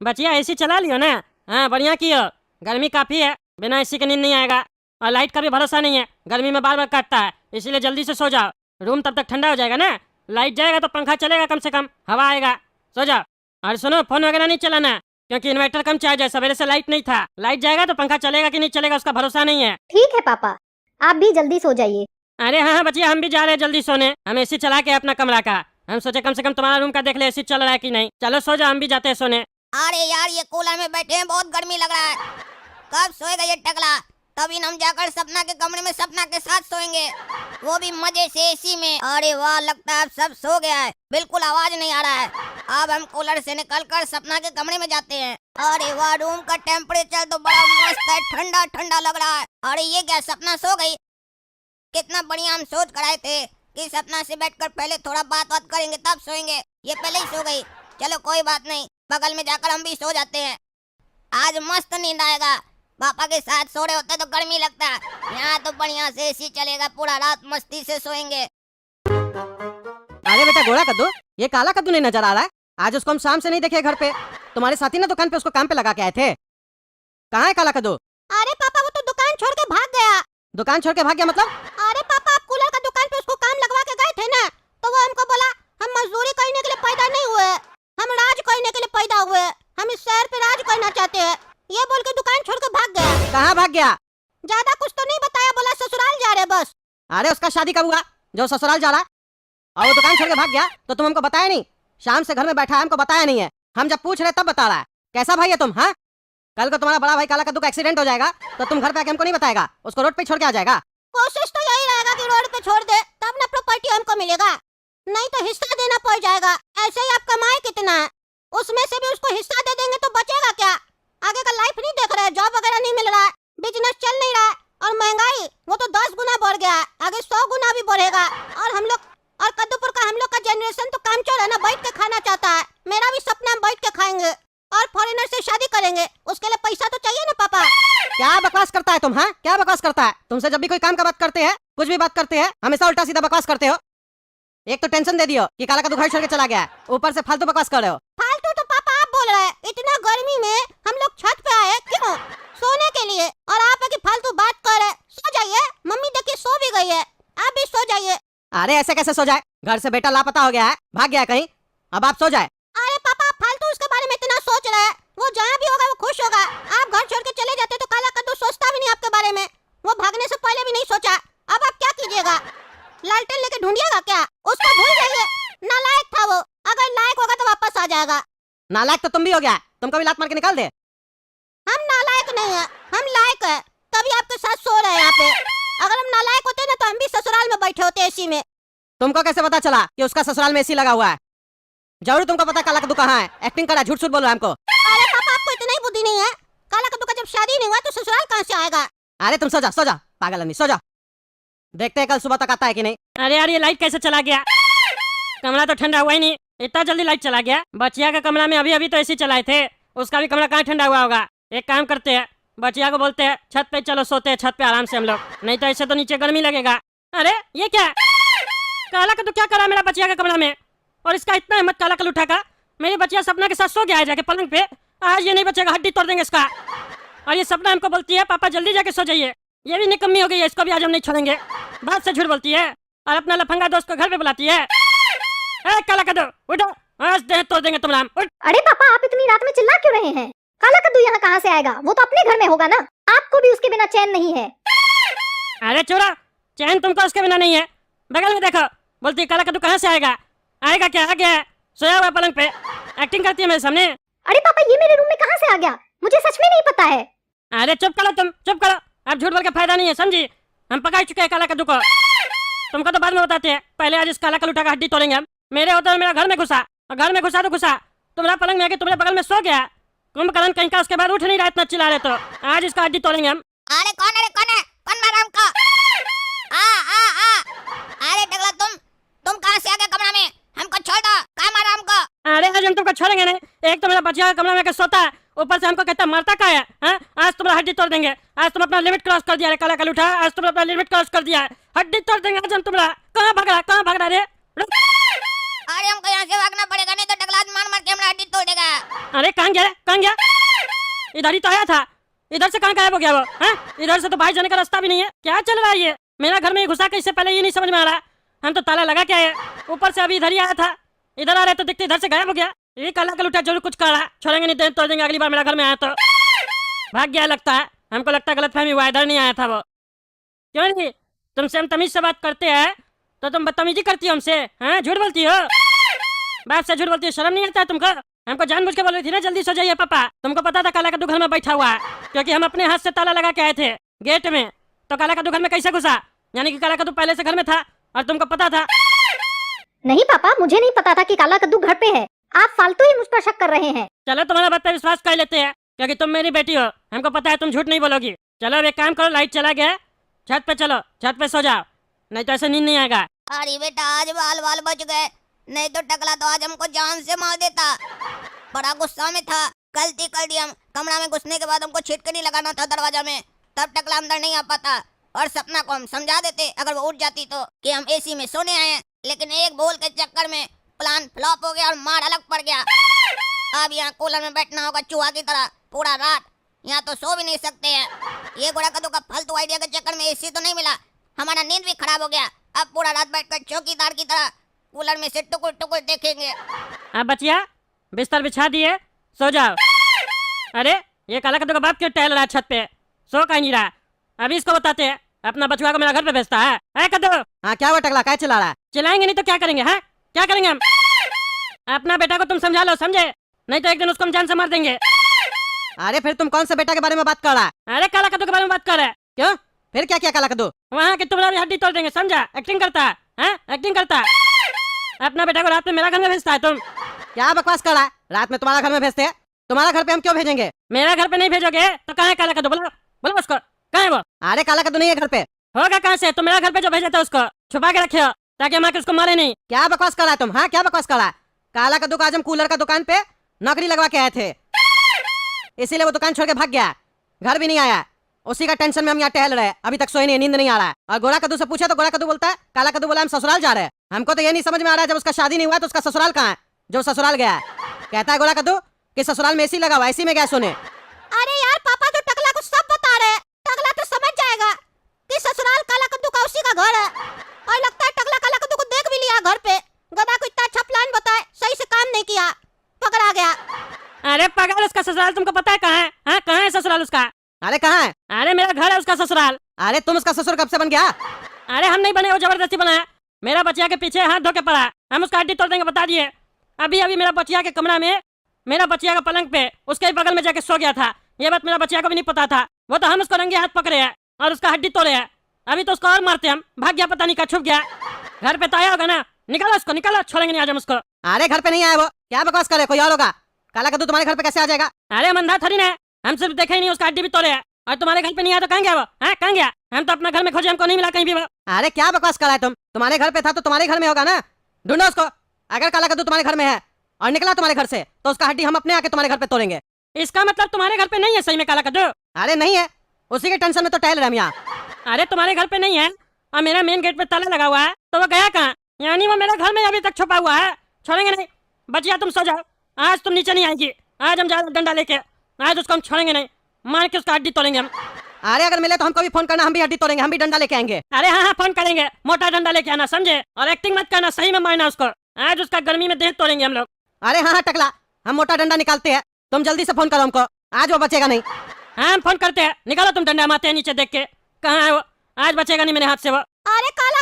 बचिया एसी चला लियो ना। हाँ बढ़िया कियो, गर्मी काफी है, बिना एसी के नींद नहीं आएगा। और लाइट का भी भरोसा नहीं है, गर्मी में बार बार काटता है, इसीलिए जल्दी से सो जाओ। रूम तब तक ठंडा हो जाएगा ना, लाइट जाएगा तो पंखा चलेगा, कम से कम हवा आएगा। सो जाओ। और सुनो, फोन वगैरह नहीं चलाना, क्योंकि इन्वर्टर कम चार्ज है, सवेरे से लाइट नहीं था। लाइट जाएगा तो पंखा चलेगा कि नहीं चलेगा उसका भरोसा नहीं है। ठीक है पापा, आप भी जल्दी सो जाइए। अरे हाँ बचिया, हम भी जा रहे हैं जल्दी सोने। हम एसी चला के अपना कमरा का, हम सोचे कम से कम तुम्हारा रूम का देख ले एसी चल रहा है कि नहीं। चलो सो जाओ, हम भी जाते हैं सोने। अरे यार ये कूलर में बैठे हैं, बहुत गर्मी लग रहा है। कब सोएगा ये टकला? तभी हम जाकर सपना के कमरे में सपना के साथ सोएंगे, वो भी मजे से एसी में। अरे वाह, लगता है अब सब सो गया है, बिल्कुल आवाज नहीं आ रहा है। अब हम कूलर से निकलकर सपना के कमरे में जाते हैं। अरे वाह, रूम का टेम्परेचर तो बड़ा मस्त है, ठंडा ठंडा लग रहा है। अरे ये क्या, सपना सो गई? कितना बढ़िया हम सोच कर आए थे कि सपना से बैठकर पहले थोड़ा बात करेंगे तब सोएंगे, ये पहले ही सो गई। चलो कोई बात नहीं, बगल में जाकर हम भी सो जाते हैं। आज मस्त नींद आएगा। पापा के साथ सो रहे होते तो गर्मी लगता, यहाँ तो बढ़िया से एसी चलेगा, पूरा रात मस्ती से सोएंगे। अरे बेटा गोरा कद्दू, ये काला कद्दू नहीं नजर आ रहा है? आज उसको हम शाम से नहीं देखे घर पे। तुम्हारे साथी ने दुकान पे उसको काम पे लगा के आए थे। कहाँ है काला कद्दू? अरे पापा, वो तो दुकान छोड़ के भाग गया। दुकान छोड़ के भाग गया मतलब? अरे पापा, आप कूलर का दुकान पे उसको काम लगवा के गए थे ना, तो वो हमको बोला हम मजदूरी करने के लिए पैदा नहीं हुए, हम राज करने के लिए पैदा हुए, हम इस शहर पे राज करना चाहते हैं, ये बोल के दुकान छोड़ के भाग गया। कहाँ भाग गया? ज्यादा कुछ तो नहीं बताया, बोला ससुराल जा रहे बस। अरे उसका शादी कब हुआ जो ससुराल जा रहा है? और वो दुकान छोड़ के भाग गया तो तुम हमको बताया नहीं? शाम से घर में बैठा है, हमको बताया नहीं है। हम जब पूछ रहे तब बता रहा है। कैसा भाई है तुम? हाँ, कल को तुम्हारा बड़ा भाई काला कद्दू का एक्सीडेंट हो जाएगा तो तुम घर पे आके हमको नहीं बताएगा, उसको रोड पे छोड़ के आ जाएगा। कोशिश तो यही रहेगा कि रोड पे छोड़ दे, तब ना प्रॉपर्टी हमको मिलेगा, नहीं तो हिस्सा देना पड़ जाएगा। ऐसे ही आप कमाए कितना है, उसमें से भी उसको हिस्सा दे देंगे तो बचेगा क्या? आगे का लाइफ नहीं देख रहे हैं, जॉब वगैरह नहीं मिल रहा है, बिजनेस चल नहीं रहा है, और महंगाई वो तो 10 गुना बढ़ गया है, आगे 100 गुना भी बढ़ेगा। और हम लोग और कद्दूपुर का हम लोग का जनरेशन तो कामचोर है ना, बैठ के खाना चाहता है। मेरा भी सपना है बैठ के खाएंगे और फॉरेनर से शादी करेंगे, उसके लिए पैसा तो चाहिए ना पापा। क्या बकवास करता है तुम? हाँ, क्या बकवास करता है? तुमसे जब भी कोई काम का बात करते हैं, कुछ भी बात करते हैं, हमेशा उल्टा सीधा बकवास करते हो। एक तो टेंशन दे दियो कि काला कद्दू घर छोड़ के चला गया है, ऊपर से फालतू बकवास कर रहे हो। फालतू तो पापा आप बोल रहे हैं, इतना गर्मी में हम लोग छत पे आए क्यों? सोने के लिए, और आप है कि फालतू बात कर रहे। सो जाइए, मम्मी देखिए सो भी गई है, आप भी सो जाइए। अरे ऐसे कैसे सो जाए? घर से बेटा लापता हो गया है, भाग गया कहीं, अब आप सो जाए। अरे पापा, आप फालतू उसके बारे में इतना सोच रहे हैं, वो जहाँ भी होगा वो खुश होगा। आप घर छोड़ के चले जाते तो काला कद्दू सोचता भी नहीं आपके बारे में, वो भागने से पहले भी नहीं सोचा। अब आप क्या कीजिएगा? लालटेन लेके ढूंढिएगा क्या? उसको भूल जाइए, नालायक था वो, अगर लायक होगा तो वापस आ जाएगा। नालायक तो तुम भी हो गया, तुमको भी लात मार के निकाल दे। हम नालायक नहीं है, हम लायक है, तभी आपके साथ सो रहे हैं यहाँ पे। अगर हम नालायक होते ना तो हम भी ससुराल में बैठे होते एसी में। तुमको कैसे पता चला कि उसका ससुराल में एसी लगा हुआ है? जरूर तुमको पता काला कद्दू कहाँ है, एक्टिंग करा, झूठ झूठ बोल रहा है हमको। अरे पापा, आपको इतनी ही बुद्धि नहीं है? काला कद्दू का जब शादी नहीं हुआ तो ससुराल कहाँ से आएगा? अरे तुम सो जा पागल आदमी, सो जा। देखते हैं कल सुबह तक आता है कि नहीं। अरे यार ये लाइट कैसे चला गया? कमरा तो ठंडा हुआ ही नहीं, इतना जल्दी लाइट चला गया। बचिया का कमरा में अभी अभी तो एसी चलाए थे, उसका भी कमरा कहाँ ठंडा हुआ होगा। एक काम करते हैं, बचिया को बोलते हैं छत पे चलो, सोते हैं छत पे आराम से हम लोग, नहीं तो ऐसे तो नीचे गर्मी लगेगा। अरे ये क्या, काला कद्दू क्या करा मेरा बचिया का कमरा में? और इसका इतना हिम्मत काला कल उठा का, मेरी बचिया सपना के साथ सो गया है जाके पलंग पे। आज ये नहीं बचेगा, हड्डी तोड़ देंगे इसका। और ये सपना हमको बोलती है पापा जल्दी जाके सो जाइए, ये भी निकम्मी हो गई है, इसको भी आज हम नहीं छोड़ेंगे। बात से झूठ बोलती है और अपना लफंगा दोस्त को घर पे बुलाती है। ए काला कद्दू उठो, आज देह तोड़ देंगे तुम राम, उठ। अरे पापा, आप इतनी रात में चिल्ला क्यों रहे हैं? काला कद्दू यहाँ कहाँ से आएगा? वो तो अपने घर में होगा ना, आपको भी उसके बिना चैन नहीं है। अरे चोरा, चैन तुमको उसके बिना नहीं है। बगल में देखो, बोलती है काला कद्दू कहाँ से आएगा? आएगा क्या? आ गया है, सोया हुआ पलंग पे, एक्टिंग करती है मेरे सामने। अरे पापा, ये मेरे रूम में कहाँ से आ गया? मुझे सच में नहीं पता है। अरे चुप करो तुम, चुप करो, अब झूठ बोल के फायदा नहीं है, समझी? हम पका चुके हैं काला कद्दू को, तुमको तो बाद में बताते हैं, पहले आज इस काला कलूटा का हड्डी तोड़ेंगे हम। मेरे होते हुए मेरा घर में घुसा, और घर में घुसा तो घुसा, तुम्हारा पलंग में आके तुम्हारे बगल में सो गया, कुंभकर्ण कहीं का, उसके बाद उठ नहीं रहा, इतना चिल्ला रहे तो आज इसका हड्डी तोड़ेंगे हम। अरे कौन है, कौन मारा हमको? अरे टकला, तुम कहाँ से आ गए कमरा में? हमको छोड़ दो, कहाँ मारा हमको? अरे आज हम तुमको छोड़ेंगे नहीं, एक तो मेरा बचिया कमरा में सोता है, ऊपर से हमको कहता मरता का है। आज तुम्हारा हड्डी तोड़ देंगे, आज तुम अपना लिमिट क्रॉस कर दिया है काला कलूठा, आज तुम अपना लिमिट क्रॉस कर दिया है, हड्डी तोड़ देंगे आज हम तुम्हारा। कहाँ भाग रहा रे? अरे हमको यहाँ से भागना पड़ेगा, नहीं तो टकला मार मार के हमारा हड्डी तोड़ देगा। अरे कहाँ गया कहाँ गया? इधर ही तो आया था, इधर से कहाँ गायब हो गया वो? हैं? इधर से तो बाहर जाने का रास्ता भी नहीं है। क्या चल रहा है ये? मेरा घर में घुसा के इससे पहले ये नहीं समझ में आ रहा। हम तो ताला लगा के आए, ऊपर से अभी इधर ही आया था, इधर आ रहे तो दिखते इधर से गायब हो गया। ये काला का लुटा जरूर कुछ कर रहा, छोड़ेंगे नहीं तो तोड़ देंगे। अगली बार मेरा घर में आया तो भाग गया लगता है। हमको लगता है गलतफहमी हुआ, इधर नहीं आया था वो। क्यों नहीं? तुमसे हम तमीज से बात करते हैं तो तुम बदतमीजी करती हो हमसे, हैं? झूठ बोलती हो, बाप से झूठ बोलती हो, शर्म नहीं आता है तुमको? हमको जानबूझ के बोल रही थी ना जल्दी सो जाइए पापा। तुमको पता था काला कद्दू घर में बैठा हुआ है, क्योंकि हम अपने हाथ से ताला लगा के आए थे गेट में। तो काला कद्दू घर में कैसे घुसा? यानी कि काला कद्दू पहले से घर में था और तुमको पता था? नहीं पापा, मुझे नहीं पता था कि काला कद्दू घर पे है। आप फालतू ही मुझ पर शक कर रहे हैं। चलो तुम्हारा बात पे विश्वास कर लेते हैं, क्योंकि तुम मेरी बेटी हो, हमको पता है तुम झूठ नहीं बोलोगी। चलो अब एक काम करो, लाइट चला गया, छत पे चलो, छत पे सो जाओ, नहीं तो ऐसे नींद नहीं आएगा। अरे बेटा आज बाल बाल बच गए, नहीं तो टकला तो आज हमको जान से मार देता। बड़ा गुस्सा में था, गलती कर दी हम। कमरा में घुसने के बाद हमको छिटकनी लगाना था दरवाजा में, तब टकला अंदर नहीं आ पाता। और सपना को हम समझा देते अगर वो उठ जाती तो, कि हम एसी में सोने आए हैं। लेकिन एक बोल के चक्कर में प्लान फ्लॉप हो गया और मार अलग पड़ गया। अब यहाँ कूलर में बैठना होगा चूहा की तरह पूरा रात, यहाँ तो सो भी नहीं सकते हैं। ये गोड़ा कद्दू का फालतू आइडिया के चक्कर में एसी तो नहीं मिला, हमारा नींद भी खराब हो गया। अब पूरा रात बैठकर चौकीदार की तरह कूलर में से टुकुर टुकुर देखेंगे। अब बचिया बिस्तर बिछा दिए, सो जाओ। अरे ये काला कद्दू का बाप क्यों टहल रहा है छत पे? सो कहीं नहीं रहा। अभी इसको बताते हैं, अपना बचुआ को मेरा घर पे भेजता है कद्दू। हाँ क्या हुआ टकला, क्या चिल्ला रहा है? चिल्लाएंगे नहीं तो क्या करेंगे? हैं? क्या करेंगे हम? अपना बेटा को तुम समझा लो, समझे? नहीं तो एक दिन उसको हम जान से मार देंगे। अरे फिर तुम कौन से बेटा के बारे में बात कर रहा है? अरे काला कद्दू के बारे में बात कर रहे हैं। क्यों? फिर क्या किया काला कद्दू? वहाँ की तुम्हारी हड्डी तोड़ देंगे, समझा? एक्टिंग करता है, हैं? एक्टिंग करता है। अपना बेटा को रात में मेरा घर में भेजता है तुम। क्या बकवास कर रहा है? रात में तुम्हारा घर में भेजते हैं, तुम्हारा घर पे हम क्यों भेजेंगे? मेरा घर पे नहीं भेजोगे तो कहाँ है काला कद्दू? बोलो बोलो उसको, कहाँ है वो? अरे काला कद्दू नहीं है घर पे। होगा कहाँ से? तुम मेरा घर पे जो भेजा था उसको छुपा के रखे हो ताकि हम आके उसको मारे नहीं। क्या बकवास कर रहा है तुम? हाँ क्या बकवास कर रहा है? काला कद्दू को आज हम कूलर का दुकान पे नौकरी लगवा के आए थे, इसीलिए वो दुकान छोड़ के भाग गया, घर भी नहीं आया। उसी का टेंशन में हम यहाँ टहल रहे हैं, अभी तक सोए नहीं, नींद नहीं आ रहा है। और गोरा कद्दू से पूछा तो गोरा कद्दू बोलता है, काला कद्दू बोला हम ससुराल जा रहे हैं। हमको तो ये नहीं समझ में आ रहा है, जब उसका शादी नहीं हुआ तो उसका ससुराल कहाँ है जो ससुराल गया है? कहता है गोरा कद्दू कि ससुराल में एसी लगा हुआ, एसी में गया सोने। अरे यार पापा तो टकला को सब बता रहे हैं, टकला तो समझ जाएगा कि ससुराल काला कद्दू का उसी का घर है। और लगता है टकला काला कद्दू को देख भी लिया घर पे। गधा को इतना अच्छा प्लान बताए, सही से काम नहीं किया, पकड़ा गया। अरे पागल, उसका ससुराल तुमको पता है कहाँ है? हाँ कहाँ है ससुराल उसका? अरे कहाँ है? अरे मेरा घर है उसका ससुराल। अरे तुम उसका ससुर कब से बन गया? अरे हम नहीं बने, वो जबरदस्ती बनाया। मेरा बचिया के पीछे हाथ धो के पड़ा है, हम उसका हड्डी तोड़ देंगे, बता दिए। अभी अभी मेरा बचिया के कमरा में, मेरा बचिया का पलंग पे उसके ही बगल में जाके सो गया था। ये बात मेरा बचिया को भी नहीं पता था, वो तो हम उसको रंगे हाथ पकड़े हैं और उसका हड्डी तोड़े हैं। अभी तो उसको और मारते हम, भाग गया, पता नहीं कहाँ छुप गया। घर पे तो आया होगा ना, निकालो उसको, निकालो, छोड़ेंगे नहीं आज हम उसको। अरे घर पे नहीं आया वो, क्या बकवास करे, कोई और होगा। काला कद्दू तुम्हारे घर पे कैसे आ जाएगा? अरे हम अंधा थोड़ी ना, हम सिर्फ देखे ही नहीं, उसका हड्डी भी तोड़े है। और तुम्हारे घर पे नहीं आया तो कहाँ गया वो? हाँ कहाँ गया? हम तो अपना घर में खोजे, हमको नहीं मिला कहीं भी वो। अरे क्या बकवास कर रहा है तुम? तुम्हारे घर पे था तो तुम्हारे घर में होगा ना, ढूंढो उसको। अगर काला कद्दू तुम्हारे घर में है और निकला तुम्हारे घर से तो उसका हड्डी हम अपने आके तुम्हारे घर पे तोड़ेंगे। इसका मतलब तुम्हारे घर पे नहीं है सही में काला कद्दू? अरे नहीं है, उसी के टेंशन में तो टहल रहे हम यहाँ। अरे तुम्हारे घर पे नहीं है और मेरा मेन गेट पे ताला लगा हुआ है, तो वो गया कहाँ? यानी वो मेरे घर में अभी तक छुपा हुआ है। छोड़ेंगे नहीं, बचिया तुम सो जाओ, आज तुम नीचे नहीं आएगी। आज हम जाएंगे डंडा लेके, आज उसको हम छोड़ेंगे नहीं, मार के उसका हड्डी तोड़ेंगे हम। अरे अगर मिले तो हमको भी फोन करना, हम भी हड्डी तोड़ेंगे, हम भी डंडा लेके आएंगे। अरे हाँ हाँ फोन करेंगे, मोटा डंडा लेके आना, समझे? और एक्टिंग मत करना, सही में मारना उसको। आज उसका गर्मी में देह तोड़ेंगे हम लोग। अरे हाँ हाँ टकला, हम मोटा डंडा निकालते हैं, तुम जल्दी से फोन करो हमको, आज वो बचेगा नहीं। हाँ हम फोन करते हैं, निकालो तुम डंडा, मारते हैं नीचे देख के, कहाँ है वो? आज बचेगा नहीं मेरे हाथ से वो। अरे काला